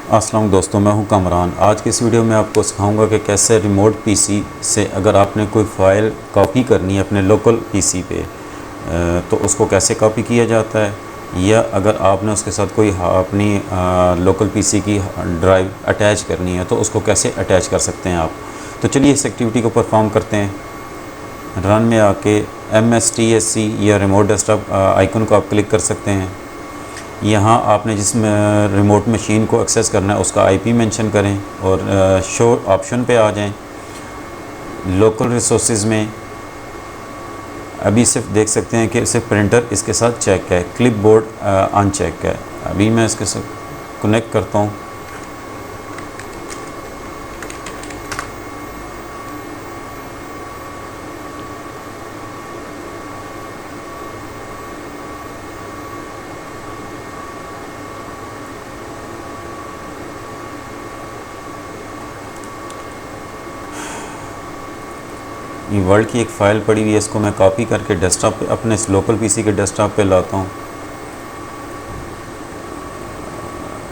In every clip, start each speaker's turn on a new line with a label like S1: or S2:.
S1: अस्सलाम दोस्तों, मैं हूं कमरान। आज की इस वीडियो में आपको सिखाऊंगा कि कैसे रिमोट पीसी से अगर आपने कोई फ़ाइल कॉपी करनी है अपने लोकल पीसी पे तो उसको कैसे कॉपी किया जाता है, या अगर आपने उसके साथ कोई अपनी लोकल पीसी की ड्राइव अटैच करनी है तो उसको कैसे अटैच कर सकते हैं आप। तो चलिए इस एक्टिविटी को परफॉर्म करते हैं। रन में आके MSTSC या रिमोट डेस्कटॉप आइकन को आप क्लिक कर सकते हैं। यहाँ आपने जिस रिमोट मशीन को एक्सेस करना है उसका IP मेंशन करें और शो ऑप्शन पे आ जाएं। लोकल रिसोर्सेज में अभी सिर्फ देख सकते हैं कि सिर्फ प्रिंटर इसके साथ चेक है, क्लिपबोर्ड अनचेक है। अभी मैं इसके साथ कनेक्ट करता हूँ। ये वर्ड की एक फ़ाइल पड़ी हुई है, इसको मैं कॉपी करके डेस्कटॉप पे अपने लोकल पीसी के डेस्कटॉप पे लाता हूँ।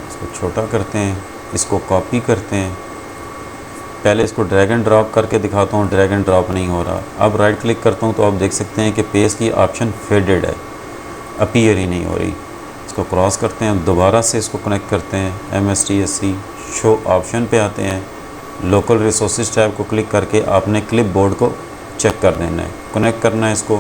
S1: इसको छोटा करते हैं, इसको कॉपी करते हैं। पहले इसको ड्रैग एंड ड्रॉप करके दिखाता हूँ, ड्रैग एंड ड्रॉप नहीं हो रहा। अब राइट क्लिक करता हूँ तो आप देख सकते हैं कि पेज की ऑप्शन फेडेड है, अपीयर ही नहीं हो रही। इसको क्रॉस करते हैं, दोबारा से इसको कनेक्ट करते हैं। MSTSC शो ऑप्शन पे आते हैं, लोकल रिसोर्सेज टैब को क्लिक करके आपने क्लिप बोर्ड को चेक कर देना है, कनेक्ट करना है इसको।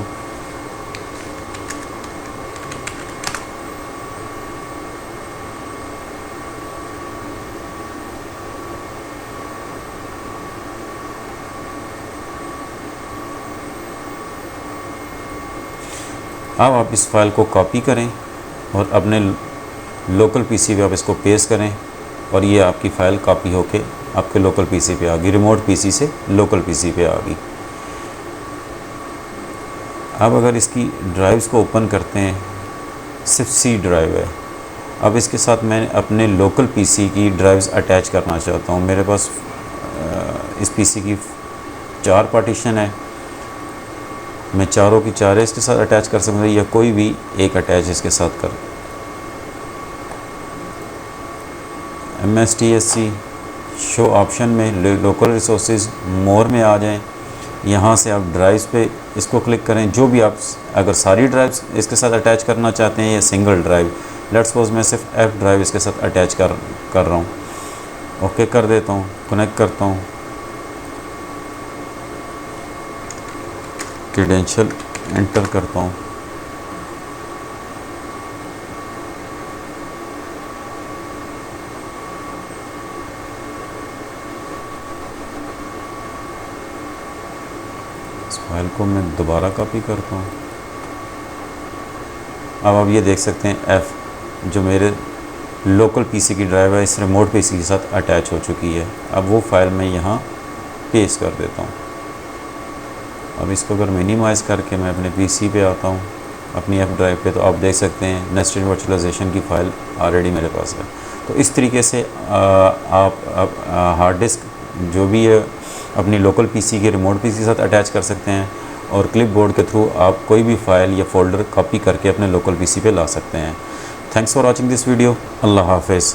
S1: अब आप इस फाइल को कॉपी करें और अपने लोकल पीसी पे आप इसको पेस्ट करें और ये आपकी फ़ाइल कॉपी होके आपके लोकल पीसी पे आ गई, रिमोट पीसी से लोकल पीसी पे आ गई। अब अगर इसकी ड्राइव्स को ओपन करते हैं, सिर्फ C ड्राइव है। अब इसके साथ मैं अपने लोकल पीसी की ड्राइव्स अटैच करना चाहता हूँ। मेरे पास इस पीसी की 4 पार्टीशन है, मैं चारों की चारें इसके साथ अटैच कर सकता हूँ या कोई भी एक अटैच इसके साथ कर। MSTSC शो ऑप्शन में लोकल रिसोर्सेज मोर में आ जाएं। यहाँ से आप ड्राइव्स पे इसको क्लिक करें, जो भी आप अगर सारी ड्राइव्स इसके साथ अटैच करना चाहते हैं या सिंगल ड्राइव। लेट्स सपोज मैं सिर्फ F ड्राइव इसके साथ अटैच कर रहा हूँ। ओके कर देता हूँ, कनेक्ट करता हूँ, क्रेडेंशियल एंटर करता हूँ। इस फाइल को मैं दोबारा कॉपी करता हूँ। अब आप ये देख सकते हैं F जो मेरे लोकल पीसी की ड्राइव है इस रिमोट पीसी के साथ अटैच हो चुकी है। अब वो फाइल मैं यहाँ पेस्ट कर देता हूँ। अब इसको अगर मिनिमाइज़ करके मैं अपने पीसी पे आता हूँ, अपनी F ड्राइव पे, तो आप देख सकते हैं नेस्टेड वर्चुअलाइजेशन की फ़ाइल ऑलरेडी मेरे पास है। तो इस तरीके से आप हार्ड डिस्क जो भी है अपनी लोकल पीसी के रिमोट पीसी के साथ अटैच कर सकते हैं और क्लिप बोर्ड के थ्रू आप कोई भी फ़ाइल या फ़ोल्डर कॉपी करके अपने लोकल पीसी पे ला सकते हैं। Thanks for watching this video. अल्लाह हाफ़िज़।